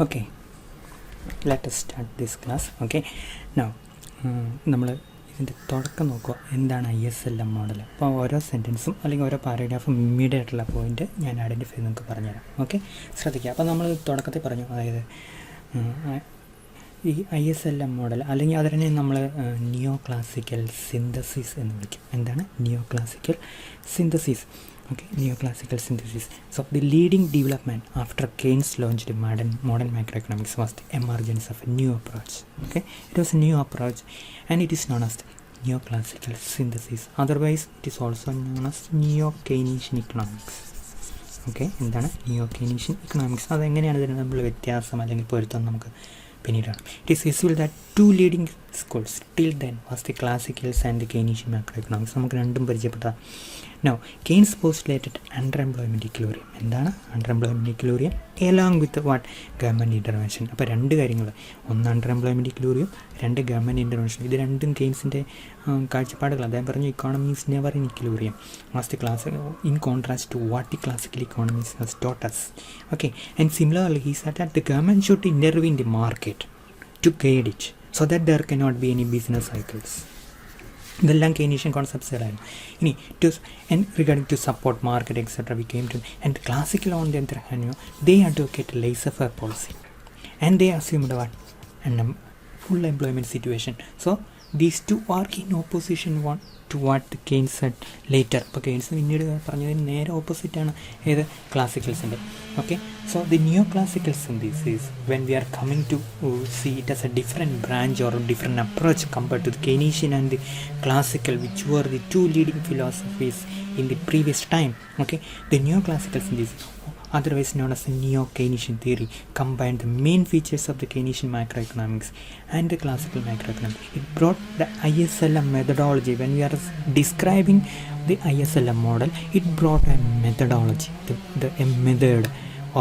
Okay, let us start this class. Okay, now നമ്മൾ ഇതിൻ്റെ തുടക്കം നോക്കുക. എന്താണ് ISLM മോഡൽ? അപ്പോൾ ഓരോ സെൻറ്റൻസും അല്ലെങ്കിൽ ഓരോ പാരഗ്രാഫും ഇമ്മീഡിയറ്റ് ആയിട്ടുള്ള പോയിൻ്റ് ഞാൻ ഐഡൻറ്റിഫൈ നിങ്ങൾക്ക് പറഞ്ഞുതരാം. ഓക്കെ, ശ്രദ്ധിക്കുക. അപ്പോൾ നമ്മൾ തുടക്കത്തിൽ പറഞ്ഞു, അതായത് ഈ ISLM മോഡൽ അല്ലെങ്കിൽ അതിനെ നമ്മൾ നിയോ ക്ലാസിക്കൽ സിന്തസിസ് എന്ന് വിളിക്കും. എന്താണ് നിയോ classical synthesis? Okay, neoclassical synthesis. So the leading development after Keynes launched modern macroeconomics was the emergence of a new approach. Okay, it was a new approach and it is known as the neoclassical synthesis. Otherwise it is also known as neo-Keynesian economics. Okay, എന്താണ് neo-Keynesian economics? അതെങ്ങനെയാണ് ഇതിന് നമ്മൾ വ്യത്യാസം അല്ലെങ്കിൽ പൊരുത്തം നമുക്ക് പിന്നീടാണ്. It is visible that two leading schools till then was the classicals and the Keynesian macroeconomics. നമുക്ക് രണ്ടും പരിചയപ്പെട്ട. Now, Keynes postulated underemployment equilibrium. എന്താണ് underemployment equilibrium? Along with what? Government intervention. അപ്പോൾ രണ്ട് കാര്യങ്ങൾ, ഒന്ന് underemployment equilibrium, രണ്ട് government intervention. ഇത് രണ്ടും കെയ്ൻസിൻ്റെ കാഴ്ചപ്പാടുകൾ. അദ്ദേഹം പറഞ്ഞു economy is never in equilibrium was the class in contrast to what the classical economies has taught us. Okay, and similarly he said that the government should intervene in the market to guide it so that there cannot be any business cycles. ഇതെല്ലാം Keynesian കോൺസെപ്റ്റ്സുകളായിരുന്നു. ഇനി regarding to support market etcetera we came to and classical on the other hand they advocate laissez faire policy and they assumed what full employment situation. So these two are in opposition to what Keynes said later. അപ്പോൾ Keynes പിന്നീട് പറഞ്ഞതിന് നേരെ ഓപ്പോസിറ്റാണ് ഏത് ക്ലാസിക്കൽസിൻ്റെ. Okay, so the new classical synthesis when we are coming to see it as a different branch or a different approach compared to the Keynesian and the classical, which were the two leading philosophies in the previous time. Okay, the neo classical synthesis, otherwise known as the neo-Keynesian theory, combined the main features of the Keynesian macroeconomics and the classical macroeconomics. It brought the ISLM methodology. When we are describing the ISLM model, it brought a methodology, a method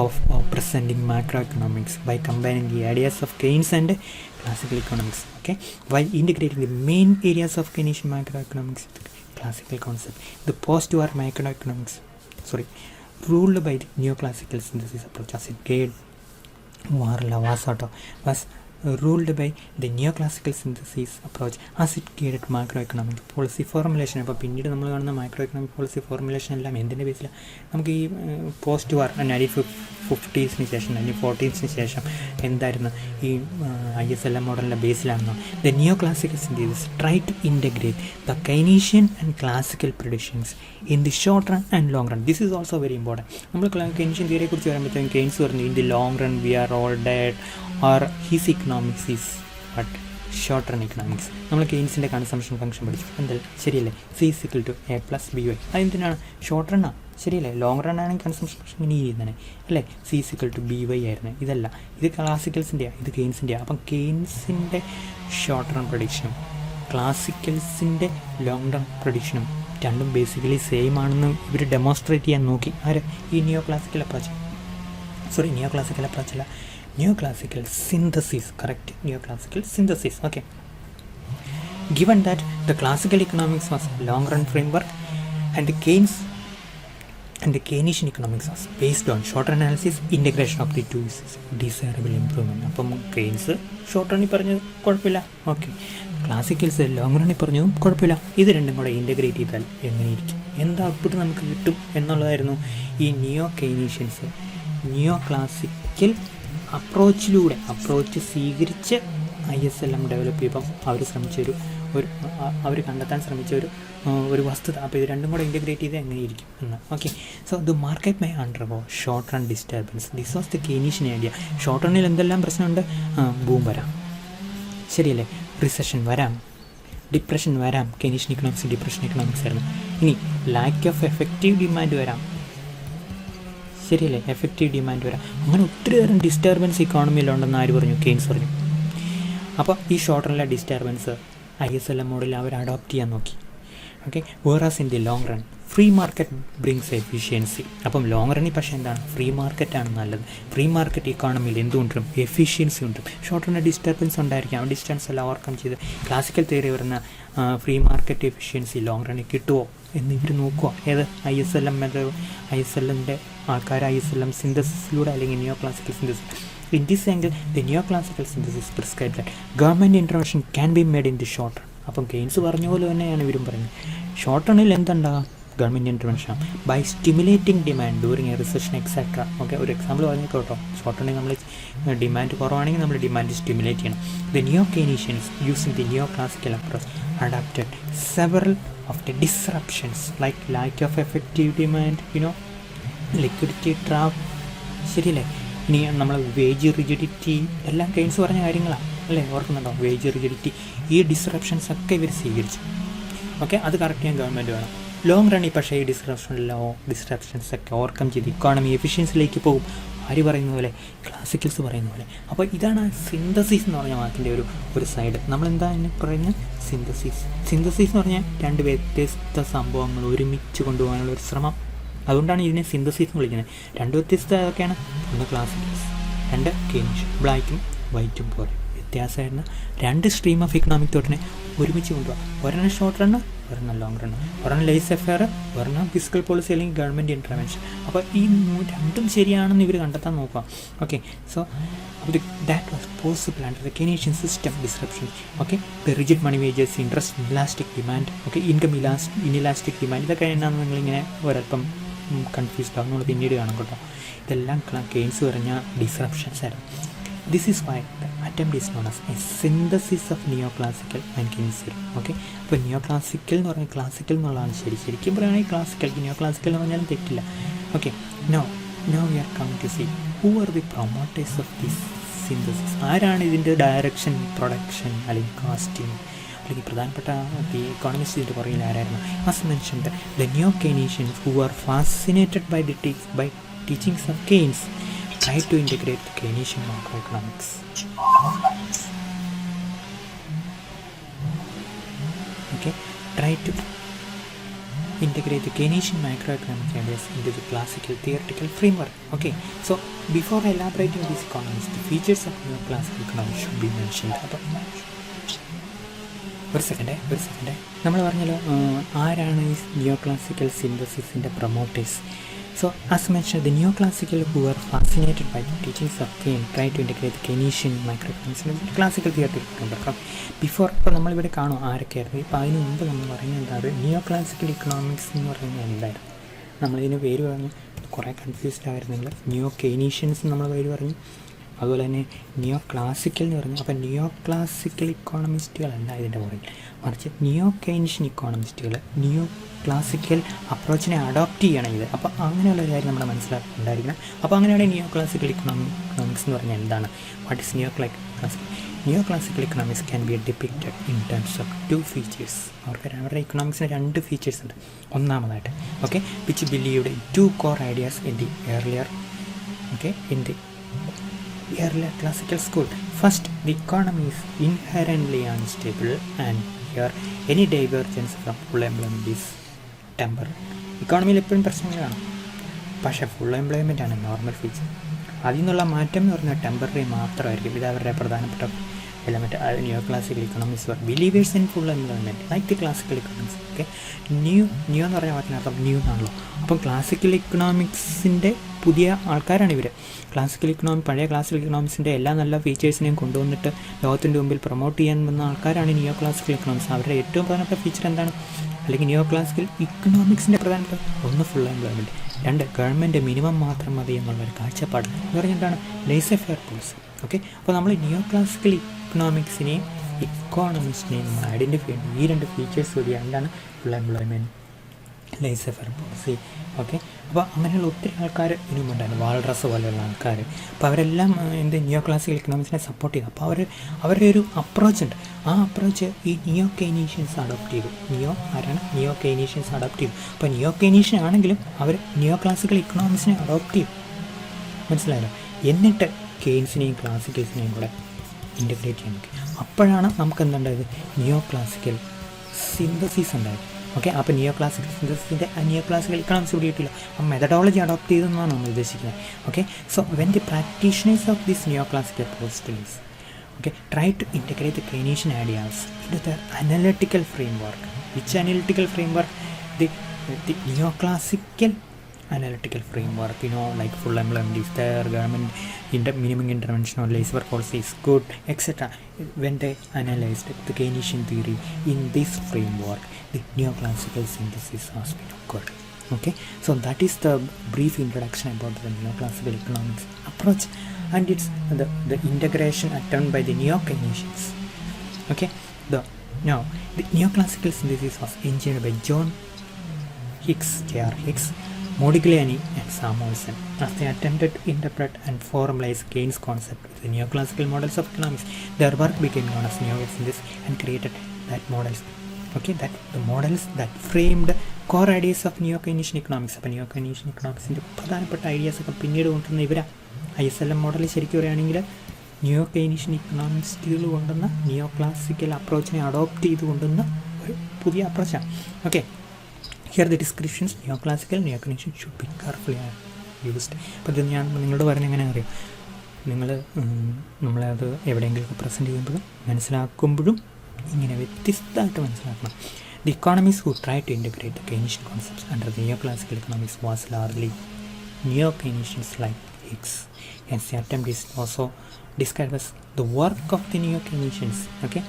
of presenting macroeconomics by combining the ideas of Keynes and classical economics. Okay, while integrating the main areas of Keynesian macroeconomics with the classical concept. The post-war macroeconomics, ruled by the neoclassical synthesis approach, as it gave was ruled by the neoclassical synthesis approach as it guided macroeconomic policy formulation. അപ്പോൾ പിന്നീട് നമ്മൾ കാണുന്ന micro economic policy formulation എല്ലാം എന്തിൻ്റെ ബേസിലാണ്? നമുക്ക് ഈ post വാർ 1950s ശേഷം 1940s ശേഷം എന്തായിരുന്നു ഈ ISLM മോഡലിൻ്റെ ബേസിലാണെന്നോ the neoclassical synthesis try to integrate the Keynesian and classical predictions in the short run and long run. This is also very important. നമ്മൾ കെയ്നീഷ്യൻ തിയറിയെ കുറിച്ച് പറയുമ്പോഴത്തേക്കും കെയ്ൻസ് പറഞ്ഞു in the long run we are all dead or his economics is what? Short run economics. നമ്മൾ കെയ്ൻസിൻ്റെ consumption function പഠിച്ചു. എന്തായാലും ശരിയല്ലേ? C = A + BY. അതെന്തിനാണ്? ഷോർട്ട് റണ്ണാണ്, ശരിയല്ലേ? ലോങ് റൺ ആണെങ്കിൽ കൺസംഷൻ ഫംഗ്ഷൻ ഇങ്ങനെ ചെയ്യുന്നതാണ് അല്ലേ? C = BY ആയിരുന്നു. ഇതല്ല, ഇത് ക്ലാസിക്കൽസിൻ്റെയാണ്, ഇത് കെയ്ൻസിൻ്റെയാണ്. അപ്പം കെയ്ൻസിൻ്റെ ഷോർട്ട് റൺ പ്രഡിക്ഷനും ക്ലാസിക്കൽസിൻ്റെ ലോങ് റൺ പ്രഡിക്ഷനും രണ്ടും ബേസിക്കലി സെയിം ആണെന്ന് ഇവർ ഡെമോൺസ്ട്രേറ്റ് ചെയ്യാൻ നോക്കി. ആര്? ഈ neoclassical approach. Neoclassical synthesis, correct? Neoclassical synthesis. Okay, given that the classical economics was a long run framework and the Keynes and the Keynesian economics was based on short run analysis, integration of the two is desirable improvement. അപ്പം Keynes short റണ്ണിൽ പറഞ്ഞത് കുഴപ്പമില്ല, okay. Classicals long റണ്ണിൽ പറഞ്ഞതും കുഴപ്പമില്ല. ഇത് രണ്ടും കൂടെ integrate ചെയ്താൽ എങ്ങനെയിരിക്കും, എന്ത് ഔട്ട്പുട്ട് നമുക്ക് കിട്ടും എന്നുള്ളതായിരുന്നു ഈ നിയോ ക്ലാസിക്കൽ അപ്രോച്ച് സ്വീകരിച്ച് ISLM ഡെവലപ്പ് ചെയ്യുമ്പം അവർ കണ്ടെത്താൻ ശ്രമിച്ച ഒരു വസ്തുത. അപ്പോൾ ഇത് രണ്ടും കൂടെ ഇൻ്റഗ്രേറ്റ് ചെയ്ത് എങ്ങനെയിരിക്കും എന്ന്. Okay, so the market may undergo short run disturbance. This was the Keynesian idea. Short റണ്ണിൽ എന്തെല്ലാം പ്രശ്നമുണ്ട്? ബൂം വരാം, ശരിയല്ലേ? റിസഷൻ വരാം, ഡിപ്രഷൻ വരാം. കെയ്നീഷ്യൻ ഇക്കണോമിക്സ് ഡിപ്രഷൻ ഇക്കണോമിക്സ് ആയിരുന്നു. ഇനി ലാക്ക് ഓഫ് എഫക്റ്റീവ് ഡിമാൻഡ് വരാം, ശരിയല്ലേ? എഫക്റ്റീവ് ഡിമാൻഡ് വരാം. അങ്ങനെ ഒത്തിരി തരം ഡിസ്റ്റർബൻസ് ഇക്കോണമിയിലുണ്ടെന്ന് ആര് പറഞ്ഞു? കെയ്ൻസ് പറഞ്ഞു. അപ്പോൾ ഈ ഷോർട്ട് റണ്ണിലെ ഡിസ്റ്റർബൻസ് ISLM മോഡലിൽ അവർ അഡോപ്റ്റ് ചെയ്യാൻ നോക്കി. Okay, വേറാസ് in the long run free market brings efficiency. അപ്പം ലോങ് റണ്ണിൽ പക്ഷേ എന്താണ്? ഫ്രീ മാർക്കറ്റാണ് നല്ലത്. ഫ്രീ മാർക്കറ്റ് ഇക്കോണമിയിൽ എന്തുകൊണ്ടും എഫിഷ്യൻസി ഉണ്ട്. ഷോർട്ട് റണ്ണിൽ ഡിസ്റ്റർബൻസ് ഉണ്ടായിരിക്കാം, ആ ഡിസ്റ്റൻസ് എല്ലാം ഓവർകം ചെയ്ത് ക്ലാസിക്കൽ തിയറി വരുന്ന ഫ്രീ മാർക്കറ്റ് എഫിഷ്യൻസി ലോങ് റണ്ണിൽ കിട്ടുമോ എന്ന് ഇവർ നോക്കുക. ഏത് ISLM ആൾക്കാർ ISLM സിന്തസിസിലൂടെ അല്ലെങ്കിൽ നിയോ classical synthesis In this angle, the neoclassical synthesis prescribed that government intervention can be made in the short run. അപ്പം കെയ്ൻസ് പറഞ്ഞ പോലെ തന്നെയാണ് ഇവരും പറയുന്നത്. ഷോർട്ട് റണ്ണിൽ എന്തുണ്ടാകാം? Government intervention by stimulating demand during a recession etcetera. Okay, ഒരു example പറഞ്ഞു കേട്ടോ. ഷോർട്ട് റണ്ണിൽ നമ്മൾ ഡിമാൻഡ് കുറവാണെങ്കിൽ നമ്മൾ ഡിമാൻഡ് സ്റ്റിമുലേറ്റ് ചെയ്യണം. The neo Keynesians using the neo classical approach adapted several of the disruptions like lack of effective demand, liquidity trap, ശരിയല്ലേ? ഇനി നമ്മൾ വേജ് റിജിഡിറ്റി, എല്ലാം കെയ്ൻസ് പറഞ്ഞ കാര്യങ്ങളാണ് അല്ലേ, ഓർക്കുന്നുണ്ടോ? വേജ് റിജിഡിറ്റി, ഈ ഡിസ്റപ്ഷൻസ് ഒക്കെ ഇവർ സ്വീകരിച്ചു. ഓക്കെ, അത് കറക്റ്റ് ചെയ്യാൻ ഗവൺമെൻറ് വേണം. ലോങ് റണ്ണിൽ പക്ഷേ ഈ ഡിസ്റപ്ഷൻസ് ഒക്കെ ഓവർകം ചെയ്ത് ഇക്കോണമി എഫിഷ്യൻസിലേക്ക് പോകും. ആര് പറയുന്ന പോലെ? ക്ലാസിക്കൽസ് പറയുന്ന പോലെ. അപ്പോൾ ഇതാണ് സിന്തസിസ് എന്ന് പറഞ്ഞ വാക്കിൻ്റെ ഒരു സൈഡ്. നമ്മളെന്താ എന്നെ പറയുന്നത്? സിന്തസിസ് എന്ന് പറഞ്ഞാൽ രണ്ട് വ്യത്യസ്ത സംഭവങ്ങൾ ഒരുമിച്ച് കൊണ്ടുപോകാനുള്ള ഒരു ശ്രമം. അതുകൊണ്ടാണ് ഇതിനെ സിന്തസിസ് എന്ന് വിളിക്കുന്നത്. രണ്ട് വ്യത്യസ്ത ഏതൊക്കെയാണ്? ഒന്ന് ക്ലാസിക്കൽസ്, രണ്ട് കെയ്ൻഷ്യൻ. ബ്ലാക്കും വൈറ്റും പോലെ വ്യത്യാസമായിരുന്ന രണ്ട് സ്ട്രീം ഓഫ് ഇക്കണോമിക് തോട്ടിനെ ഒരുമിച്ച് കൊണ്ടുപോകാം. ഒരെണ്ണം ഷോർട്ട് റണ്ണ്, ഒരെണ്ണം ലോങ് റണ്ണ്, ഒരെണ്ണം ലേസ് എഫെയർ, ഒരെണ്ണം ഫിസിക്കൽ പോളിസി അല്ലെങ്കിൽ ഗവൺമെൻറ് ഇൻ്റർവെൻഷൻ. അപ്പോൾ ഈ രണ്ടും ശരിയാണെന്ന് ഇവർ കണ്ടെത്താൻ നോക്കാം. Okay, so that was possible under the Keynesian system disruption. Okay, the rigid money wages, interest elastic demand, okay, income inelastic demand, ഇതൊക്കെ എന്നാന്ന് നിങ്ങളിങ്ങനെ ഒരല്പം കൺഫ്യൂസ്ഡ് ആവും. നമ്മൾ പിന്നീട് കാണാം കേട്ടോ. ഇതെല്ലാം കെയ്ൻസ് പറഞ്ഞ ഡിസ്റപ്ഷൻസ് ആയിരുന്നു. This is why the attempt is known as a synthesis of neo classical and Keynesian. Okay, അപ്പോൾ നിയോ ക്ലാസിക്കൽ എന്ന് പറഞ്ഞാൽ ക്ലാസിക്കൽ എന്നുള്ളതാണ് ശരിക്കും പറയുകയാണെങ്കിൽ ക്ലാസിക്കൽ, നിയോ ക്ലാസിക്കൽ എന്ന് പറഞ്ഞാലും തെറ്റില്ല. Okay, now we are coming to see who are the promoters of this synthesis. ആരാണ് ഇതിൻ്റെ ഡയറക്ഷൻ, പ്രൊഡക്ഷൻ അല്ലെങ്കിൽ കാസ്റ്റിംഗ് അല്ലെങ്കിൽ പ്രധാനപ്പെട്ട ദി ഇക്കോണമിസ്റ്റ് ഇതിൻ്റെ പുറകിൽ ആരായിരുന്നു? As mentioned the neo Keynesians who are fascinated by teachings of Keynes try to integrate the Keynesian macroeconomics. Okay, try to integrate the Keynesian macroeconomic ideas into the classical theoretical framework. Okay, so before elaborating these economics, the features of neoclassical economics should be mentioned. ഒരു സെക്കൻഡേ നമ്മൾ പറഞ്ഞല്ലോ ആരാണ് ഈ neo classical സിന്തസിസിൻ്റെ promoters. So, as mentioned, the neoclassical who were fascinated by the teachings of Keynes try to integrate the Keynesian microeconomics in classical theory. Before ഇപ്പോൾ നമ്മളിവിടെ കാണും ആരൊക്കെയായിരുന്നു. ഇപ്പോൾ അതിന് മുമ്പ് നമ്മൾ പറയുന്നത് എന്താണ്? നിയോ ക്ലാസിക്കൽ ഇക്കണോമിക്സ് എന്ന് പറയുന്നത് എന്തായിരുന്നു? നമ്മളിതിന് പേര് പറഞ്ഞു, കുറേ കൺഫ്യൂസ്ഡ് ആയിരുന്നു നിങ്ങൾ. നിയോ കെയ്നീഷ്യൻസ് നമ്മൾ പേര് പറഞ്ഞു, അതുപോലെ തന്നെ നിയോ ക്ലാസിക്കൽ എന്ന് പറഞ്ഞു. അപ്പോൾ നിയോ ക്ലാസിക്കൽ ഇക്കോണമിസ്റ്റുകളല്ല ഇതിൻ്റെ പുറകിൽ, മറിച്ച് നിയോ കെയ്നീഷ്യൻ ഇക്കോണമിസ്റ്റുകൾ നിയോ ക്ലാസിക്കൽ അപ്രോച്ചിനെ അഡോപ്റ്റ് ചെയ്യണം ഇത്. അപ്പോൾ അങ്ങനെയുള്ള ഒരു കാര്യം നമ്മുടെ മനസ്സിലാക്കിയിട്ടുണ്ടായിരിക്കണം. അപ്പോൾ അങ്ങനെയാണെങ്കിൽ നിയോ ക്ലാസിക്കൽ ഇക്കണോമിക്സ് എന്ന് പറഞ്ഞാൽ എന്താണ്? What is neo classical economics can be depicted in terms of two features. അവരുടെ ഇക്കണോമിക്സിന് രണ്ട് ഫീച്ചേഴ്സ് ഉണ്ട്. ഒന്നാമതായിട്ട്, okay, which believed in two core ideas in the earlier classical school. First, the economy is inherently unstable and here any divergence from full employment is temporary. ഇക്കോണമിയിൽ എപ്പോഴും പ്രശ്നങ്ങളാണ്, പക്ഷേ full employment ആണ് normal feature. അതിൽ നിന്നുള്ള മാറ്റം എന്ന് പറഞ്ഞാൽ temporary മാത്രമായിരിക്കും. ഇത് അവരുടെ പ്രധാനപ്പെട്ട element. Neo classical economics believers in full employment like the classical economics. Okay, neo എന്ന് പറഞ്ഞ വാക്കിനർത്ഥം ന്യൂ എന്നാണല്ലോ. അപ്പം ക്ലാസിക്കൽ ഇക്കണോമിക്സിൻ്റെ പുതിയ ആൾക്കാരാണ് ഇവർ. പഴയ ക്ലാസിക്കൽ ഇക്കണോമിക്സിൻ്റെ എല്ലാ നല്ല ഫീച്ചേഴ്സിനെയും കൊണ്ടുവന്നിട്ട് ലോകത്തിൻ്റെ മുമ്പിൽ പ്രൊമോട്ട് ചെയ്യാൻ വന്ന ആൾക്കാരാണ് നിയോ ക്ലാസിക്കൽ ഇക്കണോമിക്സ്. അവരുടെ ഏറ്റവും പ്രധാനപ്പെട്ട ഫീച്ചർ എന്താണ്? അല്ലെങ്കിൽ നിയോ ക്ലാസിക്കൽ ഇക്കണോമിക്സിൻ്റെ പ്രധാനപ്പെട്ട ഒന്ന് ഫുൾ എംപ്ലോയ്മെൻറ്റ്, രണ്ട് ഗവൺമെൻറ് മിനിമം മാത്രം മതി എന്നുള്ളൊരു കാഴ്ചപ്പാട് എന്ന് പറഞ്ഞിട്ടാണ് ലേസർ ഫെയർ പോളിസി. ഓക്കെ, അപ്പോൾ നമ്മൾ നിയോ ക്ലാസിക്കൽ ഇക്കണോമിക്സിനെയും ഇക്കോണമിക്സിനെയും നമ്മൾ ഐഡൻറ്റിഫൈ ചെയ്യുന്നത് ഈ രണ്ട് ഫീച്ചേഴ്സ് കൂടിയാണ്. എന്താണ്? Full employment, laser faire policy. Okay, അപ്പോൾ അങ്ങനെയുള്ള ഒത്തിരി ആൾക്കാർ ഇനിയുമുണ്ടായിരുന്നു, വാൾറസ് പോലെയുള്ള ആൾക്കാർ. അപ്പോൾ അവരെല്ലാം നിയോ ക്ലാസിക്കൽ ഇക്കണോമിക്സിനെ സപ്പോർട്ട് ചെയ്തു. അപ്പോൾ അവരുടെ ഒരു അപ്രോച്ച് ഉണ്ട്. ആ അപ്രോച്ച് ഈ നിയോ കെയ്നീഷ്യൻസ് അഡോപ്റ്റ് ചെയ്തു. നിയോ കെയ്നീഷ്യൻസ് അഡോപ്റ്റ് ചെയ്തു. അപ്പോൾ നിയോ കെയ്നീഷ്യൻ ആണെങ്കിലും അവർ നിയോ ക്ലാസിക്കൽ ഇക്കണോമിക്സിനെ അഡോപ്റ്റ് ചെയ്തു. മനസ്സിലായല്ലോ? എന്നിട്ട് കെയ്ൻസിനെയും ക്ലാസിക്കൽസിനെയും കൂടെ ഇൻ്റഗ്രേറ്റ് ചെയ്യാൻ നോക്കി. അപ്പോഴാണ് നമുക്ക് എന്തുണ്ടായത്? നിയോ ക്ലാസിക്കൽ സിന്തസിസ് ഉണ്ടായത്. ഓക്കെ, അപ്പോൾ നിയോ ക്ലാസിക്കൽ സിന്തസിസിൻ്റെ നിയോ ക്ലാസിക്കൽ ഇക്കണോമിക്സ് ഇവിടെ കിട്ടില്ല. ആ മെത്തഡോളജി അഡോപ്റ്റ് ചെയ്തെന്നാണ് നമ്മൾ ഉദ്ദേശിക്കുന്നത്. Okay, so when the practitioners of this neo classical postulates try to integrate the Keynesian ideas into their analytical framework. Which analytical framework? The neoclassical analytical framework, like full employment is there, government minimum intervention or labor policy is good, etc. When they analyzed the Keynesian theory in this framework, the neoclassical synthesis has been occurred. Okay, so that is the brief introduction about the neoclassical economics approach, and it's the integration attempted by the neo-Keynesians. Okay, now the neoclassical synthesis was engineered by John Hicks, J.R. Hicks, Modigliani and Samuelson as they attempted to interpret and formalize Keynes' concept with the neoclassical models of economics. Their work became known as neo-synthesis and created that models. Okay, that the models that framed core ideas of neo-Keynesian economics. അപ്പോൾ neo-Keynesian economicsൻ്റെ പ്രധാനപ്പെട്ട ഐഡിയാസൊക്കെ പിന്നീട് കൊണ്ടുവന്ന ഇവരാണ്. ISLM model ശരിക്കും പറയുകയാണെങ്കിൽ neo-Keynesian ഇക്കണോമിക്സുകൾ കൊണ്ടുവന്ന നിയോ-ക്ലാസിക്കൽ അപ്രോച്ചിനെ adopt ചെയ്ത് കൊണ്ടുവന്ന ഒരു പുതിയ അപ്രോച്ചാണ്. Okay, here the descriptions neo-classical, neo-Keynesian should be carefully used. അപ്പോൾ ഇത് ഞാൻ നിങ്ങളോട് പറഞ്ഞ് എങ്ങനെ അറിയാം, നിങ്ങൾ നമ്മളത് എവിടെയെങ്കിലുമൊക്കെ പ്രസൻറ്റ് ചെയ്യുമ്പോഴും മനസ്സിലാക്കുമ്പോഴും ഇങ്ങനെ വ്യത്യസ്തമായിട്ട് മനസ്സിലാക്കണം. The economists who tried to integrate the Keynesian concepts under the neoclassical economics was largely neo-Keynesians like Hicks. Hence the attempt is also described as the work of the neo-Keynesians. Okay,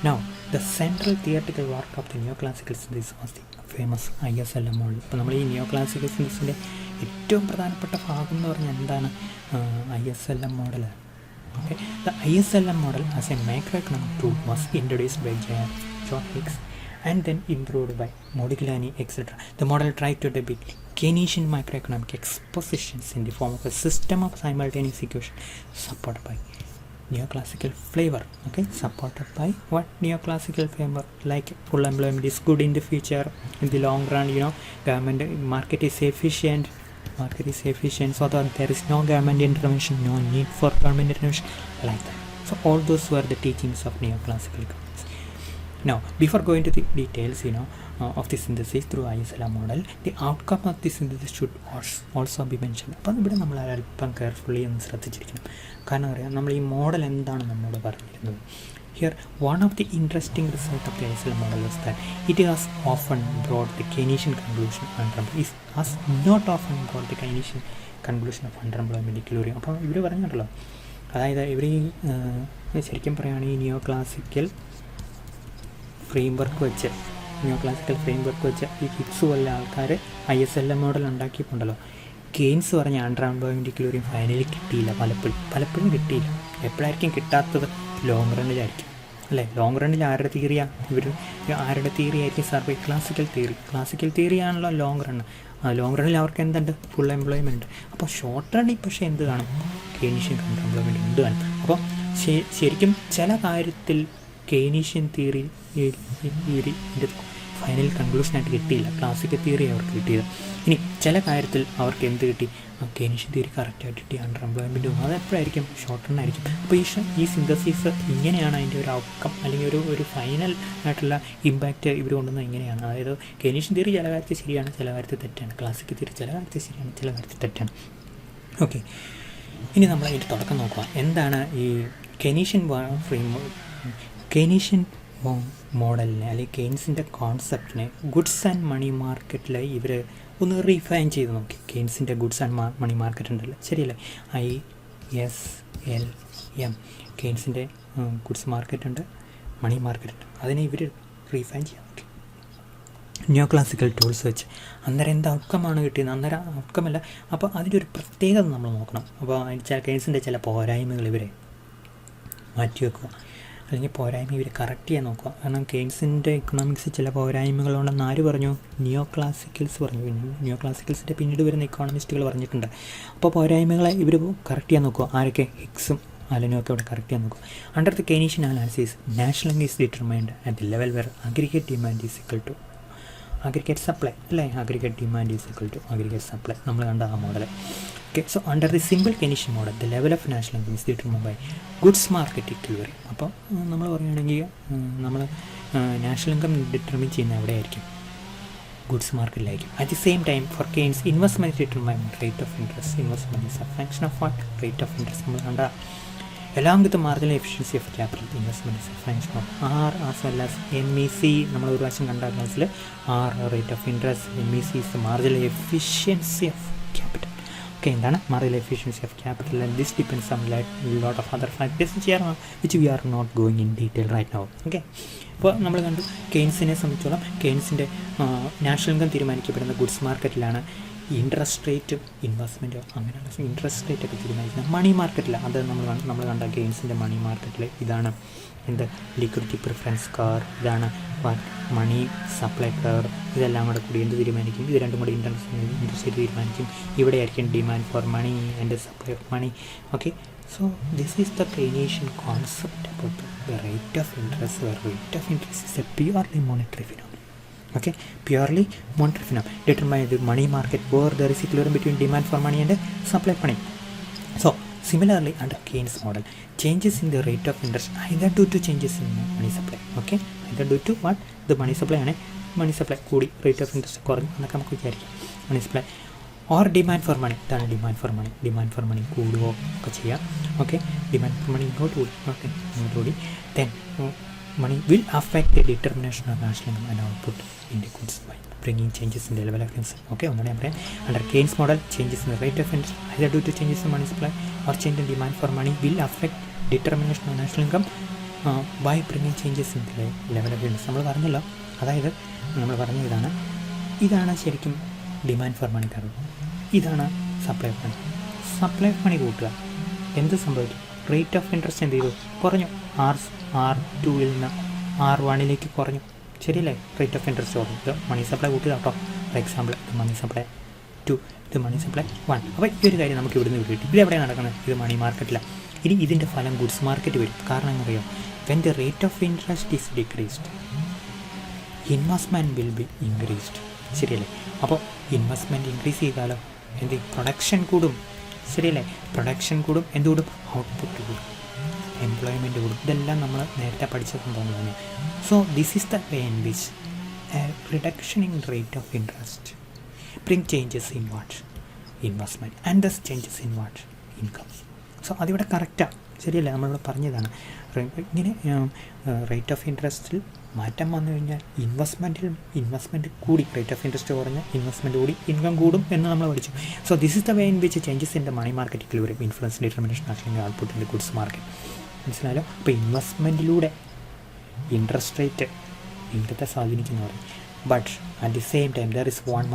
now the central theoretical work of the neoclassical synthesis was the famous ISLM model. ഇപ്പോൾ നമ്മൾ ഈ neoclassical synthesisൻ്റെ ഏറ്റവും പ്രധാനപ്പെട്ട ഭാഗം എന്ന് പറഞ്ഞാൽ എന്താണ്? ISLM model. Okay, the ISLM model as a macroeconomic tool was introduced by John Hicks and then improved by Modigliani, etc. The model tried to depict Keynesian macroeconomic expositions in the form of a system of simultaneous equations supported by neoclassical flavor. Okay, supported by what? Neoclassical flavor, like full employment is good in the future, in the long run, government market is efficient, so that there is no government intervention, no need for government intervention, like that. So all those were the teachings of neoclassical economics. Now, before going to the details, of the synthesis through ISLM model, the outcome of the synthesis should also be mentioned. അപ്പോൾ ഇവിടെ നമ്മൾ അല്പം carefully ഒന്ന് ശ്രദ്ധിച്ചിരിക്കണം. കാരണം അറിയാം, നമ്മൾ ഈ model എന്താണ് നമ്മോട് പറഞ്ഞിരുന്നത്. Here, one of the interesting results of the ISLM model is that it has often brought the Keynesian conclusion has not often brought the Keynesian conclusion of underemployment equilibrium. അപ്പോൾ ഇവർ പറഞ്ഞിട്ടുള്ളൂ, അതായത് ഇവർ ശരിക്കും പറയുകയാണെങ്കിൽ ഈ നിയോക്ലാസിക്കൽ ഫ്രെയിംവർക്ക് വെച്ച് ഈ ഹിക്സ് പോലെ ആൾക്കാർ ISLM മോഡൽ ഉണ്ടാക്കിയിട്ടുണ്ടല്ലോ. കെയ്ൻസ് പറഞ്ഞ അണ്ടർഎംപ്ലോയ്മെൻറ്റ് ഇക്വിലിബ്രിയം ഫൈനലി കിട്ടിയില്ല. പലപ്പോഴും കിട്ടിയില്ല. എപ്പോഴായിരിക്കും കിട്ടാത്തത്? ലോങ് റണ്ണിലായിരിക്കും, അല്ലേ? ലോങ് റണ്ണിൽ ആരുടെ തിയറിയാണ്? ആരുടെ തിയറി ആയിരിക്കും സർവേ? ക്ലാസിക്കൽ തിയറിയാണല്ലോ ലോങ് റണ്ണ്. ലോങ് റണ്ണിൽ അവർക്ക് എന്തുണ്ട്? Full employment. അപ്പോൾ ഷോർട്ട് റണ്ണിൽ പക്ഷേ എന്ത് കാണും? കെയ്നീഷ്യൻ അണ്ടർ എംപ്ലോയ്മെൻറ്റ് എന്ത് കാണും? അപ്പോൾ ശരിക്കും ചില കാര്യത്തിൽ കെയ്നീഷ്യൻ തിയറിൻ്റെ ഫൈനൽ കൺക്ലൂഷനായിട്ട് കിട്ടിയില്ല. ക്ലാസിക്കൽ തിയറി അവർക്ക് കിട്ടിയത്. ഇനി ചില കാര്യത്തിൽ അവർക്ക് എന്ത് കിട്ടി? കെയ്നീഷ്യൻ തിയറി കറക്റ്റായിട്ട് കിട്ടി. അണ്ടർ എംപ്ലോയ്മെൻറ്റ് അതെപ്പോഴായിരിക്കും? ഷോർട്ട് റൺ ആയിരിക്കും. അപ്പോൾ ഈ സിന്തസിസ് ഇങ്ങനെയാണ് അതിൻ്റെ ഒരു ഔട്ട്കം, അല്ലെങ്കിൽ ഒരു ഫൈനൽ ആയിട്ടുള്ള ഇമ്പാക്റ്റ് ഇവർ കൊണ്ടുവന്നത് ഇങ്ങനെയാണ്. അതായത് കെയ്നീഷ്യൻ തിയറി ചില കാര്യത്തിൽ ശരിയാണ്, ചില കാര്യത്തിൽ തെറ്റാണ്. ക്ലാസിക്കൽ തിയറി ചില കാര്യത്തിൽ ശരിയാണ്, ചില കാര്യത്തിൽ തെറ്റാണ്. ഓക്കെ, ഇനി നമ്മൾ അതിൻ്റെ തുടക്കം നോക്കുക. എന്താണ് ഈ കെയ്നീഷ്യൻ മോഡലിനെ അല്ലെങ്കിൽ കെയ്ൻസിൻ്റെ കോൺസെപ്റ്റിനെ ഗുഡ്സ് ആൻഡ് മണി മാർക്കറ്റിൽ ഇവർ ഒന്ന് റീഫൈൻ ചെയ്ത് നോക്കി. കെയ്ൻസിൻ്റെ ഗുഡ്സ് ആൻഡ് മണി മാർക്കറ്റ് ഉണ്ടല്ലോ, ശരിയല്ലേ? ISLM കെയ്ൻസിൻ്റെ ഗുഡ്സ് മാർക്കറ്റ് ഉണ്ട്, മണി മാർക്കറ്റ് ഉണ്ട്. അതിനെ ഇവർ റീഫൈൻ ചെയ്യാൻ നോക്കി നിയോക്ലാസിക്കൽ ടൂൾസ് വെച്ച്. അന്നേരം എന്ത് ഔട്ട്കമാണ് കിട്ടിയത്? അന്നേരം ഔട്ട്കമല്ല. അപ്പോൾ അതിൻ്റെ ഒരു പ്രത്യേകത നമ്മൾ നോക്കണം. അപ്പോൾ കെയ്ൻസിൻ്റെ ചില പോരായ്മകൾ ഇവരെ മാറ്റിവെക്കുക, അല്ലെങ്കിൽ പോരായ്മ ഇവർ കറക്റ്റ് ചെയ്യാൻ നോക്കുക. കാരണം കെയ്ൻസിൻ്റെ ഇക്കണോമിക്സ് ചില പോരായ്മകളുണ്ടെന്ന് ആര് പറഞ്ഞു? നിയോക്ലാസിക്കൽസ് പറഞ്ഞു. നിയോക്ലാസിക്കൽസിൻ്റെ പിന്നീട് വരുന്ന ഇക്കോണമിസ്റ്റുകൾ പറഞ്ഞിട്ടുണ്ട്. അപ്പോൾ പോരായ്മകളെ ഇവർ കറക്റ്റ് ചെയ്യാൻ നോക്കുക. ആരൊക്കെ? ഹിക്സും അലനും ഒക്കെ ഇവിടെ കറക്റ്റ് ചെയ്യാൻ നോക്കുക. Under the Keynesian analysis, national income is determined at the level where aggregate demand is equal to aggregate supply, അല്ലേ? Aggregate demand is equal to aggregate supply. നമ്മൾ കണ്ട ആ model. Okay, so under the simple Keynesian model, the level of national income is determined by goods market equilibrium. അപ്പോൾ നമ്മൾ പറയുകയാണെങ്കിൽ നമ്മൾ national income determine ചെയ്യുന്ന എവിടെയായിരിക്കും? ഗുഡ്സ് മാർക്കറ്റിലായിരിക്കും. At the same time for Keynes investment determine rate of interest. Investment is a function of what? Rate of interest. നമ്മൾ കണ്ട along with the marginal efficiency of capital investment is a function of R as well as MEC. നമ്മൾ ഒരു പ്രാവശ്യം കണ്ട ക്ലാസ്സിൽ R rate of interest, MEC is the marginal efficiency of capital. Okay, എന്താണ് marginal efficiency of capital, and this depends on lot of other factors which we are not going in detail right now. Okay, അപ്പോൾ നമ്മൾ കണ്ടു കെയ്ൻസിനെ സംബന്ധിച്ചോളം കെയ്ൻസിൻ്റെ national income തീരുമാനിക്കപ്പെടുന്ന goods മാർക്കറ്റിലാണ്. Interest റേറ്റും ഇൻവെസ്റ്റ്മെൻറ്റും അങ്ങനെയുള്ള interest rate ഒക്കെ തീരുമാനിക്കുന്നത് മണി മാർക്കറ്റിൽ. അത് നമ്മൾ കണ്ട കെയ്ൻസിൻ്റെ മണി മാർക്കറ്റിൽ ഇതാണ് എന്ത് ലിക്വിഡിറ്റി പ്രിഫറൻസ് കർവ്, ഇതാണ് മണി സപ്ലൈ കർവ്. ഇതെല്ലാം കൂടെ കൂടി എന്ത് തീരുമാനിക്കും? ഇത് രണ്ടും കൂടി ഇൻട്രസ്റ്റ് റേറ്റ് തീരുമാനിക്കും. ഇവിടെ ആയിരിക്കും demand for money and supply of money. Okay, so this is the Keynesian concept about the rate of interest, where rate of interest is a purely monetary phenomenon. Okay, purely monetary phenomenon determined by the money market, where there is equilibrium between demand for money and supply of money. So similarly, under Keynes model, changes in the rate of interest either due to changes in money supply, okay, either due to what the money supply ആണ്, money supply കൂടി rate of interest കുറഞ്ഞു എന്നൊക്കെ നമുക്ക് വിചാരിക്കാം. money supply or demand for money, ഇതാണ് demand for money കൂടുകയോ ഒക്കെ ചെയ്യാം. ഓക്കെ, demand for money ഇങ്ങോട്ട് കൂടി, ഓക്കെ ഇങ്ങോട്ട് കൂടി, then money will affect the determination of national income and output in the goods by bringing changes in the level of consumption. Okay, ഒന്നുകൂടെ പറയാം. Under Keynes model, changes in the rate of interest either due to changes in money supply or change in demand for money will affect determination of national income by bringing changes in the level of interest. നമ്മൾ പറഞ്ഞല്ലോ, അതായത് നമ്മൾ പറഞ്ഞ ഇതാണ് ശരിക്കും demand for money curve, ഇതാണ് supply of money. Supply of money കൂട്ടുക, എന്ത് സംഭവിക്കും? റേറ്റ് ഓഫ് ഇൻട്രസ്റ്റ് എന്ത് ചെയ്തു? കുറഞ്ഞു. R2ൽ നിന്ന് R1ലേക്ക് കുറഞ്ഞു, ശരിയല്ലേ? റേറ്റ് ഓഫ് ഇൻട്രസ്റ്റ് കുറഞ്ഞു. ഇത് മണി സപ്ലൈ കൂട്ടിയതാ കേട്ടോ. ഫോർ എക്സാമ്പിൾ ഇത് മണി സപ്ലൈ 2, ഇത് മണി സപ്ലൈ 1. അപ്പോൾ ഈ ഒരു കാര്യം നമുക്ക് ഇവിടുന്ന് കിട്ടി. ഇത് എവിടെയാണ് നടക്കുന്നത്? ഇത് മണി മാർക്കറ്റിലാണ്. ഇനി ഇതിൻ്റെ ഫലം ഗുഡ്സ് മാർക്കറ്റ് വരും. കാരണം എന്നറിയാം, when the rate of interest is decreased investment will be increased, ശരിയല്ലേ? അപ്പോൾ ഇൻവെസ്റ്റ്മെൻറ്റ് ഇൻക്രീസ് ചെയ്താലോ എന്ത്? പ്രൊഡക്ഷൻ കൂടും, ശരിയല്ലേ? പ്രൊഡക്ഷൻ കൂടും, എന്ത് കൂടും? ഔട്ട്പുട്ട് കൂടും, എംപ്ലോയ്മെൻറ്റ് കൂടും. ഇതെല്ലാം നമ്മൾ നേരത്തെ പഠിച്ച സംഭവങ്ങൾ തന്നെ. So this is the way in which reduction in rate of interest bring changes in what? Investment and thus changes in what? Income. So അതിവിടെ കറക്റ്റാണ്, ശരിയല്ലേ? നമ്മളിവിടെ പറഞ്ഞതാണ്. ഇങ്ങനെ റേറ്റ് ഓഫ് ഇൻട്രസ്റ്റിൽ മാറ്റം വന്നു കഴിഞ്ഞാൽ ഇൻവെസ്റ്റ്മെൻറ്റ് കൂടി, റേറ്റ് ഓഫ് ഇൻട്രസ്റ്റ് കുറഞ്ഞ് ഇൻവെസ്റ്റ്മെൻറ്റ് കൂടി, ഇൻകം കൂടും എന്ന് നമ്മൾ പഠിച്ചു. So this is the way in which changes in the money market equilibrium influence determination national output in the goods market. മനസ്സിലായാലോ? അപ്പോൾ ഇൻവെസ്റ്റ്മെൻറ്റിലൂടെ ഇൻട്രസ്റ്റ് റേറ്റ് ഇൻകത്തെ സ്വാധീനിക്കുന്നു പറയും. But at the same time, there is one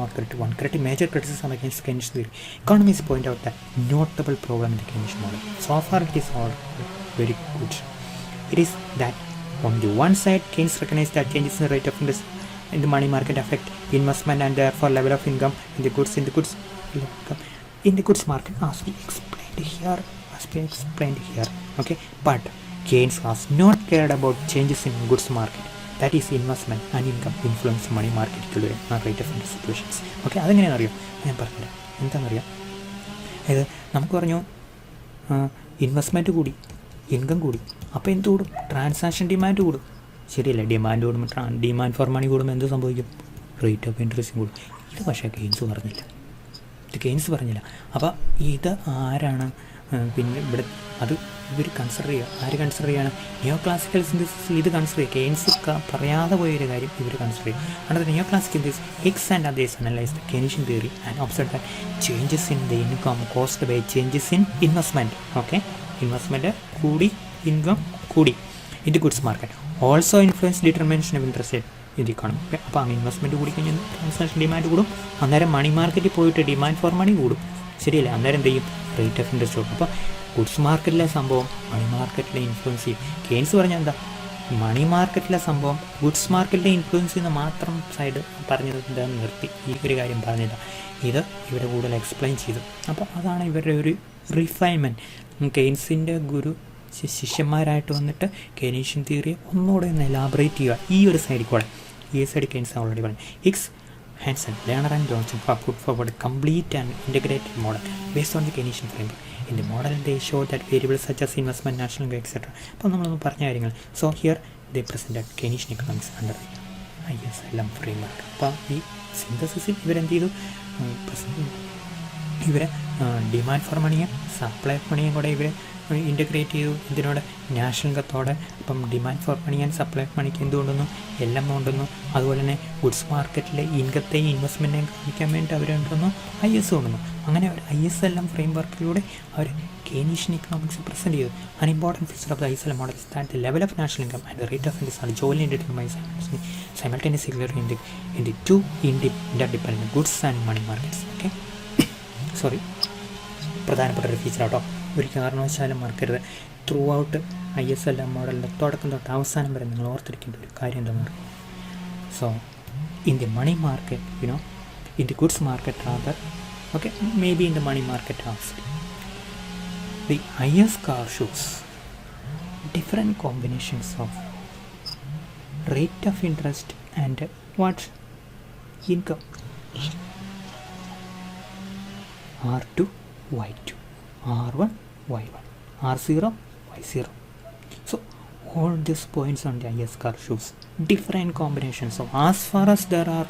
major criticism against Keynes theory. Economists point out that notable problem in the Keynesian model. So far, it is all very good. It is that on the one side, Keynes recognized that changes in the rate of interest in the money market affect investment and therefore level of income in the goods market, as we explained here. Okay, but Keynes has not cared about changes in goods market. That is investment and income influence money market equilibrium and rate of interest situations. Okay, അതെങ്ങനെയാണെന്ന് അറിയാം? ഞാൻ പറഞ്ഞുതരാം. എന്താണെന്നറിയാം? അതായത് നമുക്ക് പറഞ്ഞു investment കൂടി, income കൂടി, അപ്പോൾ എന്ത് കൂടും? ട്രാൻസാക്ഷൻ ഡിമാൻഡ് കൂടും, ശരിയല്ലേ? ഡിമാൻഡ് കൂടുമ്പോൾ ഡിമാൻഡ് ഫോർ മണി കൂടുമ്പോൾ എന്ത് സംഭവിക്കും? റേറ്റ് ഓഫ് ഇൻട്രസ്റ്റ് കൂടും. ഇത് പക്ഷേ കെയ്ൻസ് പറഞ്ഞില്ല. അപ്പോൾ ഇത് ആരാണ് പിന്നെ ഇവിടെ ഇവർ കൺസിഡർ ചെയ്യുക? ആര് കൺസിഡർ ചെയ്യാണ്? നിയോ ക്ലാസിക്കൽ സിന്തസിസിൽ ഇത് കൺസിഡർ ചെയ്യുക. കെയ്ൻസ് പറയാതെ പോയൊരു കാര്യം ഇവർ കൺസിഡർ ചെയ്യും. Under neo classical synthesis Hicks and others analyse the Keynesian theory and observe that changes in the income caused by changes in investment. Okay, investment കൂടി, ഇൻകം കൂടി in the goods market also influence determination of interest in the economy. Okay, അപ്പോൾ ആ investment കൂടി കഴിഞ്ഞാൽ transaction demand കൂടും, അന്നേരം മണി മാർക്കറ്റിൽ പോയിട്ട് ഡിമാൻഡ് ഫോർ മണി കൂടും, ശരിയല്ലേ? അന്നേരം എന്ത് ചെയ്യും? റേറ്റ് ഓഫ് ഇൻട്രസ്റ്റ് കൂടും. അപ്പോൾ ഗുഡ്സ് മാർക്കറ്റിലെ സംഭവം മണി മാർക്കറ്റിലെ ഇൻഫ്ലുവൻസ് ചെയ്യും. കെയ്ൻസ് പറഞ്ഞാൽ എന്താ? മണി മാർക്കറ്റിലെ സംഭവം ഗുഡ്സ് മാർക്കറ്റിലെ ഇൻഫ്ലുവൻസ് ചെയ്യുന്ന മാത്രം സൈഡ് പറഞ്ഞത് എന്താണെന്ന് നിർത്തി ഈ ഒരു കാര്യം പറഞ്ഞില്ല. ഇത് ഇവർ കൂടുതൽ എക്സ്പ്ലെയിൻ ചെയ്തു. അപ്പോൾ അതാണ് ഇവരുടെ ഒരു റിഫൈൻമെൻറ്റ്. കെയ്ൻസിൻ്റെ ഗുരു ശിഷ്യന്മാരായിട്ട് വന്നിട്ട് കെയ്നീഷ്യൻ തിയറിയെ ഒന്നുകൂടെ ഒന്ന് എലാബറേറ്റ് ചെയ്യുക ഈ ഒരു സൈഡിൽ കൂടെ. ഈ സൈഡ് കെയ്ൻസ് ഓൾറെഡി പറഞ്ഞു. Higgs, Hansen, Lerner and Johnson have put forward a complete and integrated model based on the Keynesian framework. In the model, they show that variables such as investment, national income, etc. അപ്പോൾ നമ്മളൊന്ന് പറഞ്ഞ കാര്യങ്ങൾ. So here they presented Keynesian economics under ISLM framework. അപ്പോൾ ഈ സിന്തസിസിൽ ഇവരെന്ത് ചെയ്തു? ഇവർ ഡിമാൻഡ് ഫോർ മണിയും സപ്ലൈ ഓഫ് മണിയും കൂടെ ഇവർ ഇൻ്റഗ്രേറ്റ് ചെയ്തു ഇതിനോട് നാഷണൽ ഇൻകത്തോടെ. അപ്പം demand for money and supply of മണിക്ക് എന്തുകൊണ്ടുവന്നു, എല്ലാം കൊണ്ടുവന്നു. അതുപോലെ തന്നെ ഗുഡ്സ് മാർക്കറ്റിലെ ഇൻകത്തെയും ഇൻവെസ്റ്റ്മെൻറ്റിനെയും കാണിക്കാൻ വേണ്ടി അവരുണ്ടെന്നു IS കൊണ്ടുവന്നു. അങ്ങനെ അവർ ISLM ഫ്രെയിം വർക്കിലൂടെ അവർ കെയ്നീഷ്യൻ ഇക്കണോമിക്സ് പ്രസൻറ്റ് ചെയ്തു. An important feature of the ISLM model is that the level of national income and the rate of interest are jointly determined simultaneously in the two interdependent goods and money markets. Okay, sorry, പ്രധാനപ്പെട്ട ഒരു feature ആട്ടോ, ഒരു കാരണവശാലും മറക്കരുത്. Through out ISLM മോഡലിൻ്റെ തുടക്കം തൊട്ട് അവസാനം വരെ നിങ്ങൾ ഓർത്തിരിക്കേണ്ട ഒരു കാര്യം എന്താണെന്ന് പറയും. So in the money market, in the goods market rather, okay, maybe in the money market also, the IS car shows different combinations of rate of interest and what income, R2 Y2, R1 Y1, R0 Y0. So all these points on the IS car shows different combinations. So as far as there are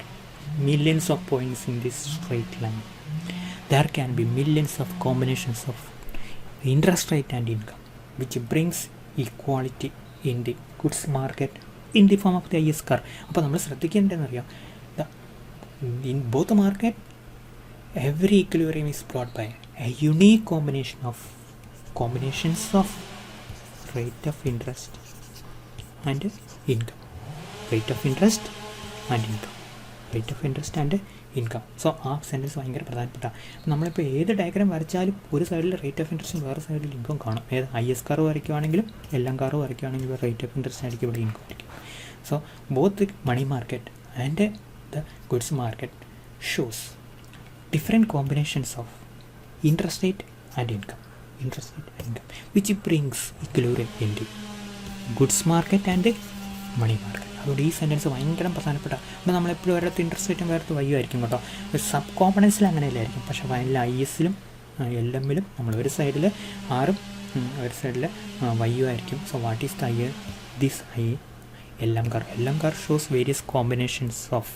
millions of points in this straight line, there can be millions of combinations of interest rate and income, which brings equality in the goods market in the form of the IS car. അപ്പോൾ നമ്മൾ ശ്രദ്ധിക്കേണ്ടതെന്നറിയാം, in both the market every equilibrium is brought by a unique combinations of rate of interest and income, rate of interest and income, rate of interest and income. So ആ sentence ഭയങ്കര പ്രധാനപ്പെട്ട. നമ്മളിപ്പോൾ ഏത് diagram വരച്ചാലും ഒരു സൈഡിൽ rate of ഇൻട്രസ്റ്റും വേറെ സൈഡിൽ income കാണും. ഏത് IS കാർ വരയ്ക്കുകയാണെങ്കിലും എല്ലാം കാർ വരയ്ക്കുകയാണെങ്കിലും റേറ്റ് ഓഫ് ഇൻട്രസ്റ്റ് ആയിരിക്കും, ഇവിടെ ഇൻകം ആയിരിക്കും. So both money market and the goods market shows different combinations of interest rate and income, which brings equilibrium in the goods market and money market. അതുകൊണ്ട് ഈ sentence ഭയങ്കര പ്രധാനപ്പെട്ട. അപ്പോൾ നമ്മളെപ്പോഴും ഒരിടത്ത് ഇൻട്രസ്റ്റ് റേറ്റും വേറെ വയ്യു ആയിരിക്കും കേട്ടോ. സബ് കോമ്പണൻസിൽ അങ്ങനെയല്ലായിരിക്കും. പക്ഷേ ഫൈനൽ ISലും LMലും നമ്മൾ ഒരു സൈഡിൽ ആറും ഒരു സൈഡിൽ വയ്യു ആയിരിക്കും. So what is the this LM car shows various combinations of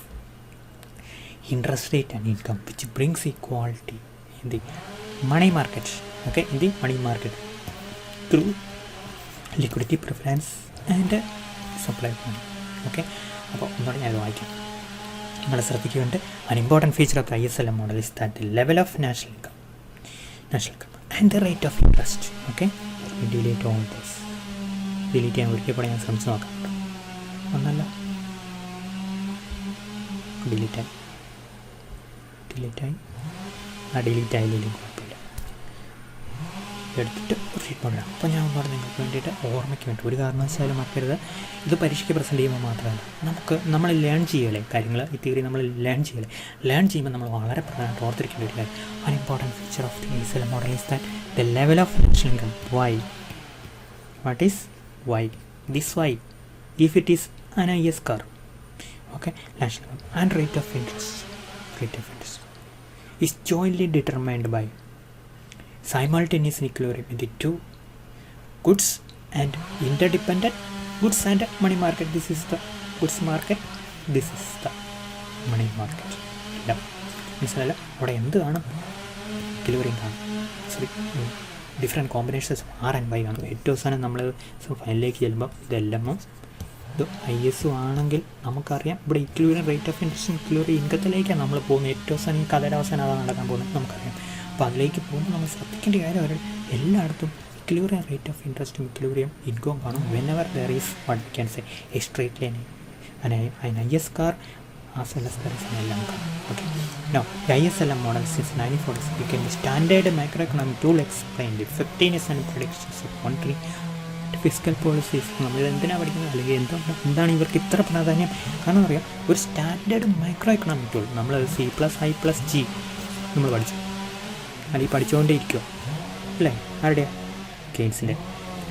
interest rate and income, which brings equality in the money market. Okay, in the money market through liquidity preference and supply of money. Okay, അപ്പോൾ ഒന്നുകൂടെ ഞാൻ വായിക്കാം. നമ്മൾ ശ്രദ്ധിക്കേണ്ട an important feature of the ISLM model is that the level of national income and the rate of interest. Okay, delete all this. delete ചെയ്യാൻ ഒരിക്കൽ ഞാൻ ശ്രമിച്ചു നോക്കാം. ഒന്നല്ല, ഡിലീറ്റ് ആയി ആയില്ലെങ്കിൽ കുഴപ്പമില്ല, എടുത്തിട്ട് റീഡ് മോഡിലാണ്. അപ്പോൾ ഞാൻ പറഞ്ഞു നിങ്ങൾക്ക് വേണ്ടിയിട്ട് ഓർമ്മയ്ക്ക് വേണ്ടി ഒരു കാരണവശാലും മറക്കരുത്. ഇത് പരീക്ഷയ്ക്ക് പ്രസൻറ്റ് ചെയ്യുമ്പോൾ മാത്രമല്ല, നമ്മൾ ലേൺ ചെയ്യലേ കാര്യങ്ങൾ, ഈ തിയറി നമ്മൾ ലേൺ ചെയ്യുമ്പോൾ നമ്മൾ വളരെ പ്രധാനമായിട്ട് ഓർത്തിരിക്കേണ്ട ഒരു കാര്യം, an important feature of the ISLM model is that the level of national income, why, what is why, this why, if it is an IS car, okay, national income and rate of interest is jointly determined by simultaneous equilibrium in the two goods and interdependent goods and money market. This is the goods market, this is the money market. മനസ്സിലല്ല, അവിടെ എന്ത് കാണും, equilibrium കാണും. Sorry, different combinations R and Y കാണും. ഏറ്റവും അവസാനം നമ്മൾ ഫൈനലിലേക്ക് ചെല്ലുമ്പോൾ ഇതെല്ലാം ഇത് IS ആണെങ്കിൽ നമുക്കറിയാം ഇവിടെ equilibrium rate of interest equilibrium ഇൻകത്തിലേക്കാണ് നമ്മൾ പോകുന്നത്. ഏറ്റവും അവസാനം ഈ കഥയുടെ അവസാനം അതാണ് നടക്കാൻ പോകുന്നത് നമുക്കറിയാം. അപ്പോൾ അതിലേക്ക് പോകുമ്പോൾ നമ്മൾ ശ്രദ്ധിക്കേണ്ട കാര്യം അവർ എല്ലായിടത്തും ഇക്വിലിബ്രിയം റേറ്റ് ഓഫ് ഇൻട്രസ്റ്റും ഇക്വിലിബ്രിയം ഇൻകവും കാണും. whenever there is what we can say a straight line, an IS car as well as there is an LM car. Okay, now the ISLM model since 1946 became the standard macroeconomic tool explain the effectiveness and predictions of monetary physical policies. നമ്മൾ എന്തിനാണ് പഠിക്കുന്നത്, അല്ലെങ്കിൽ എന്താണ് ഇവർക്ക് ഇത്ര പ്രാധാന്യം? കാരണം അറിയാം, ഒരു സ്റ്റാൻഡേർഡ് മൈക്രോ എക്കണോമിക് ടൂൾ നമ്മൾ C+I+G നമ്മൾ പഠിച്ചു, അല്ലെങ്കിൽ പഠിച്ചുകൊണ്ടേ ഇരിക്കുമോ അല്ലേ, ആരുടെയാണ്, കെയ്ൻസിൻ്റെ.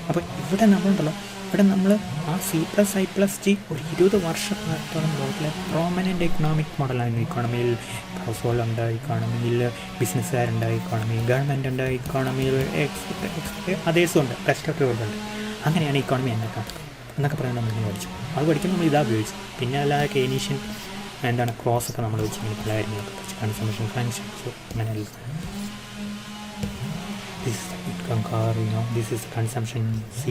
അപ്പോൾ ഇവിടെ നമ്മളുണ്ടല്ലോ, ഇവിടെ നമ്മൾ ആ C+I+G ഒരു 20 വർഷത്തോളം ലോകത്തിലെ പ്രോമനൻ്റ് എക്കണോമിക് മോഡലാണ്. ഇക്കോണമിയിൽ ഹൗസ് ഹോൾഡ് ഉണ്ട്, ഇക്കോണമിയിൽ ബിസിനസ്സുകാരുണ്ട്, ഇക്കോണമിയിൽ ഗവൺമെൻറ് ഉണ്ട്, ഇക്കോണമിയിൽ അതേഴ്സും ഉണ്ട്, റെസ്റ്റ് ഓഫ് വേൾഡ് ഉണ്ട്. അങ്ങനെയാണ് ഇക്കോണമി എന്നൊക്കെ പറയുന്നത് നമ്മൾ പഠിച്ചു. അത് പഠിക്കുമ്പോൾ നമ്മൾ ഇതാ ഉപയോഗിച്ചു. പിന്നെ അല്ലാതെ കെയ്നീഷ്യൻ എന്താണ് ക്രോസ് ഒക്കെ നമ്മൾ വെച്ച് പല കാര്യങ്ങളൊക്കെ പഠിച്ചു, കൺസംഷൻ ഫങ്ഷൻസ് അങ്ങനെയല്ല. this is the income curve, this is the consumption, C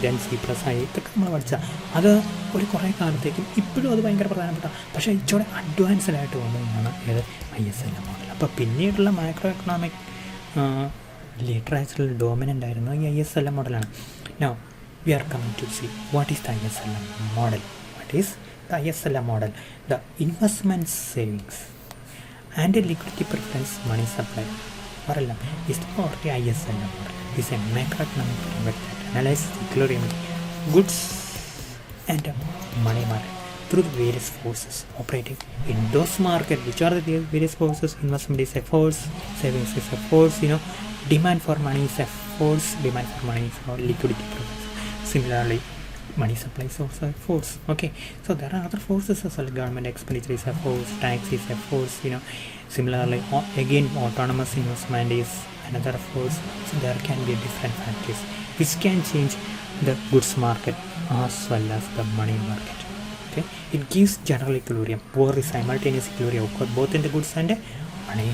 then C+I ഇതൊക്കെ നമ്മൾ പഠിച്ചാൽ അത് ഒരു കുറേ കാലത്തേക്കും ഇപ്പോഴും അത് ഭയങ്കര പ്രധാനപ്പെട്ട, പക്ഷേ ഇച്ചിരി അഡ്വാൻസ്ഡ് ആയിട്ട് വന്നതാണ് ഏത് ISLM മോഡൽ. അപ്പോൾ പിന്നീടുള്ള മാക്രോ എക്കണോമിക് ലിറ്ററേച്ചറിൽ ഡോമിനൻ്റ് ആയിരുന്നു ഈ ISLM മോഡലാണ്. Now we are coming to see what is the ISLM model. What is the ISLM model? The investment savings and liquidity preference money supply പറയല്ല is the ISLM model. This is a macroeconomic framework that analyzes the equilibrium goods and money market through the various forces operating in those markets. Which are the various forces? Investment is a force, savings is a force, demand for money is a force, demand for money is for liquidity preference. Similarly, money supply is also a force. Okay, so there are other forces as well. Government expenditure is a force, tax is a force. Similarly, again, autonomous investment is another force. So there can be different factors which can change the goods market as well as the money market. Okay, it gives general equilibrium or simultaneous equilibrium both in the goods and money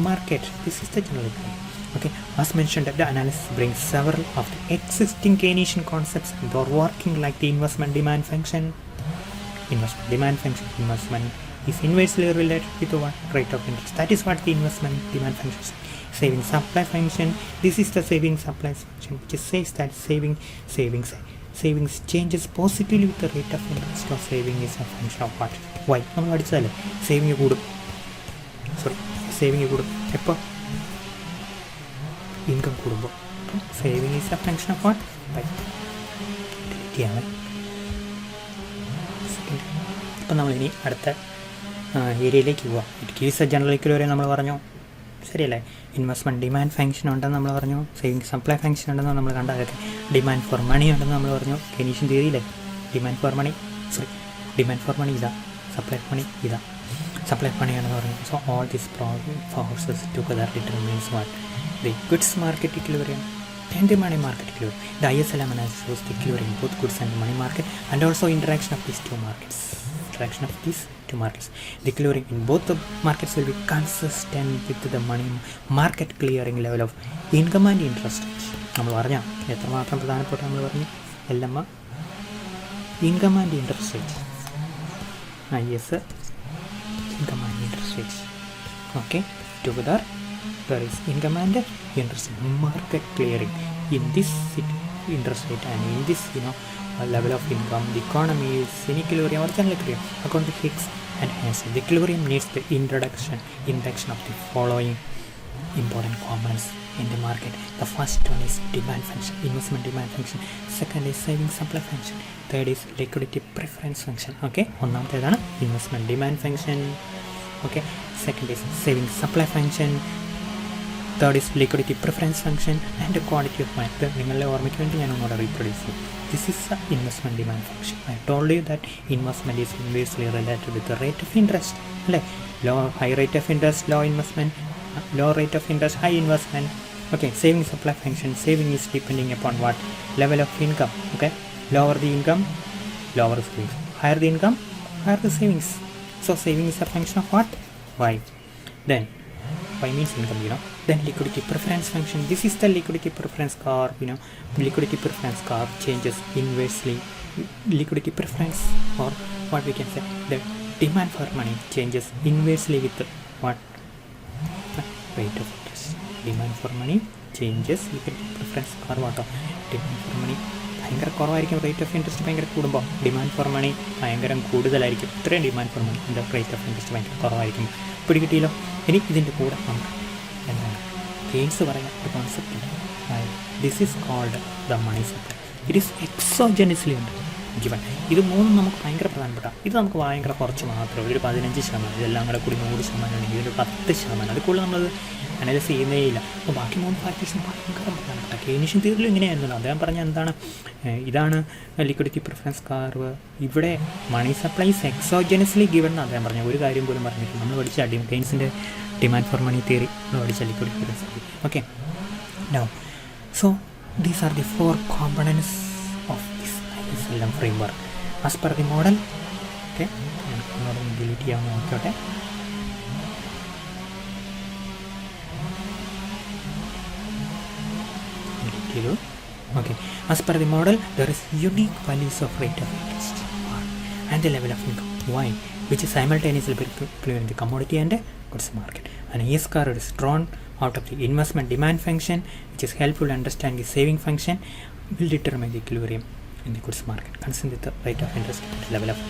market. This is the general equilibrium. Okay, as mentioned, the analysis brings several of the existing Keynesian concepts that are working like the investment demand function. Investment is inversely related with the rate of interest. That is what the investment demand function is. Saving supply function. This is the saving supply function, which says that savings changes positively with the rate of interest of saving is a function of what? Why? നമ്മൾ പഠിച്ചതല്ലേ saving കൂടും. എപ്പോൾ? Income കൂടുമ്പോൾ. അപ്പം saving is a function of what? ഡിലിറ്റിയാണ്. അപ്പം നമ്മളിനി അടുത്ത ഏരിയയിലേക്ക് പോവാം. It gives a general equilibrium നമ്മൾ പറഞ്ഞു, ശരിയല്ലേ? ഇൻവെസ്റ്റ്മെൻറ്റ് ഡിമാൻഡ് ഫങ്ഷൻ ഉണ്ടെന്ന് നമ്മൾ പറഞ്ഞു, സേവിങ് സപ്ലൈ ഫങ്ഷൻ ഉണ്ടെന്ന് നമ്മൾ കണ്ട, അതൊക്കെ ഡിമാൻഡ് ഫോർ മണി ഉണ്ടെന്ന് നമ്മൾ പറഞ്ഞു. കെനീഷ്യൻ തിയറിയില്ലേ ഡിമാൻഡ് ഫോർ മണി ഇതാ, സപ്ലൈ മണി ഇതാ, സപ്ലൈ മണിയാണെന്ന് പറഞ്ഞു. So all these forces together determines what? The goods market equilibrium and the money market equilibrium. The ISLM analysis shows the equilibrium in both goods and money market and also interaction of these two markets. The equilibrium in both the markets will be consistent with the money market clearing level of income and interest rate. നമ്മൾ പറഞ്ഞ എത്രമാത്രം പ്രധാനപ്പെട്ട നമ്മൾ പറഞ്ഞു LM income and interest rate, IS income and interest rate. Okay, together there is income and interest market clearing. In this interest rate and in this level of income, the economy is in equilibrium or general equilibrium according to Hicks and Hansen. The equilibrium needs the introduction of the following important components in the market. The first one is demand function, investment demand function. Second is saving supply function. Third is liquidity preference function. Okay, ഒന്നാമത്തേതാണ് investment demand function. Okay, second is saving supply function. Third is liquidity preference function and quantity of money. നിങ്ങളുടെ ഓർമ്മയ്ക്ക് വേണ്ടി ഞാൻ ഒന്നുകൂടെ reproduce ചെയ്യും. This is the investment demand function. I told you that investment is inversely related with the rate of interest. അല്ലേ? High rate of interest, low investment, low rate of interest, high investment. Okay, saving supply function. Saving is depending upon what? Level of income. Okay, lower the income, lower the savings. Higher the income, higher the savings. So saving is a function of what? Y. Then Y means income, Then liquidity preference function. This is the liquidity preference curve, Liquidity preference curve changes inversely. Liquidity preference, or what we can say, the demand for money changes inversely with the what? Rate of interest. Demand for money changes. Liquidity preference curve what? Demand for money ഭയങ്കര കുറവായിരിക്കും, rate of interest ഭയങ്കര കൂടുമ്പോൾ demand for മണി ഭയങ്കര കൂടുതലായിരിക്കും. ഇത്രയും demand for മണി എൻ്റെ rate of interest ഭയങ്കര കുറവായിരിക്കും. പിടികിട്ടിയല്ലോ. ഇനി ഇതിൻ്റെ കൂടെ നമുക്ക് എന്താണ് കെയ്ൻസ് പറയുന്ന ഒരു കോൺസെപ്റ്റ് ഉണ്ട്. This is called the money supply. It is exogenously ഉണ്ട് ഗിവൺ. ഇത് മൂന്നും നമുക്ക് ഭയങ്കര പ്രധാനപ്പെട്ട. ഇത് നമുക്ക് ഭയങ്കര കുറച്ച് മാത്രമേ, ഒരു 15%, ഇതെല്ലാം കൂടെ കൂടി 100% അല്ലെങ്കിൽ ഒരു 10%, അതിൽ കൂടുതൽ നമ്മളത് അനലൈസ് ചെയ്യുന്നേ ഇല്ല. അപ്പോൾ ബാക്കി 3 ഫാക്ടേഴ്സും ഭയങ്കര പ്രധാനപ്പെട്ട. കെയ്നീഷ്യൻ തിയറിയിലും ഇങ്ങനെയായിരുന്നല്ലോ. അദ്ദേഹം പറഞ്ഞ എന്താണ്, ഇതാണ് ലിക്വിഡിറ്റി പ്രിഫറൻസ് കർവ്. ഇവിടെ മണി സപ്ലൈ ഈസ് എക്സോജനസ്ലി ഗിവൺ എന്ന് അദ്ദേഹം പറഞ്ഞു. ഒരു കാര്യം പോലും പറഞ്ഞിട്ടില്ല. നമ്മൾ പഠിച്ച കെയ്ൻസിൻ്റെ ഡിമാൻഡ് ഫോർ മണി തിയറി നമ്മൾ പഠിച്ച liquidity preference curve. Okay, now so these are the 4 components of this ISLM framework as per the model. Okay, ഞാൻ ഡിലീറ്റ് ചെയ്യാൻ നോക്കട്ടെ. ചെയ്തു. Okay, as per the model there is unique values of rate of interest and the level of income y which is simultaneously between the commodity and goods market. An S curve is drawn out of the investment demand function which is helpful to understand the saving function will determine the equilibrium in the goods market considering the rate of interest at the level of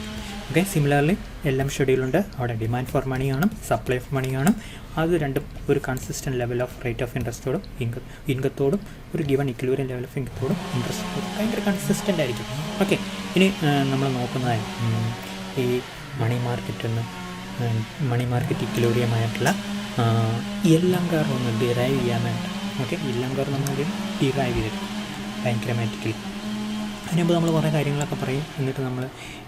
okay. Similarly എല്ലാം ഷെഡ്യൂളുണ്ട്. അവിടെ demand for മണി കാണും, supply of മണി കാണും. അത് രണ്ടും ഒരു consistent level of rate of ഇൻട്രസ്റ്റോടും ഇൻകത്തോടും ഒരു ഗിവൺ ഇക്വിലിബ്രിയം ലെവൽ ഓഫ് ഇൻകത്തോടും ഇൻട്രസ്റ്റോടും ഭയങ്കര കൺസിസ്റ്റൻ്റ് ആയിരിക്കും. ഓക്കെ, ഇനി നമ്മൾ നോക്കുന്നത് ഈ മണി മാർക്കറ്റ് ഇക്വിലിബ്രിയമായിട്ടുള്ള എല്ലാം കാരണം ഒന്ന് ഡിറൈവ് ചെയ്യാൻ വേണ്ട. ഓക്കെ, എല്ലാം കാരണം നമ്മൾ ഡിറൈവ് ചെയ്തിട്ട് ഡയഗ്രാമാറ്റിക്കലി അതിനുമ്പോൾ നമ്മൾ കുറേ കാര്യങ്ങളൊക്കെ പറയും. എന്നിട്ട് നമ്മൾ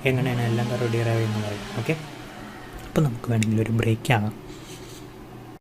എങ്ങനെയാണ് എല്ലാം കാരണം ഡിറൈവ് ചെയ്യുന്നത് പറയും. ഓക്കെ, അപ്പോൾ നമുക്ക് വേണമെങ്കിൽ ഒരു ബ്രേക്ക് ആകാം.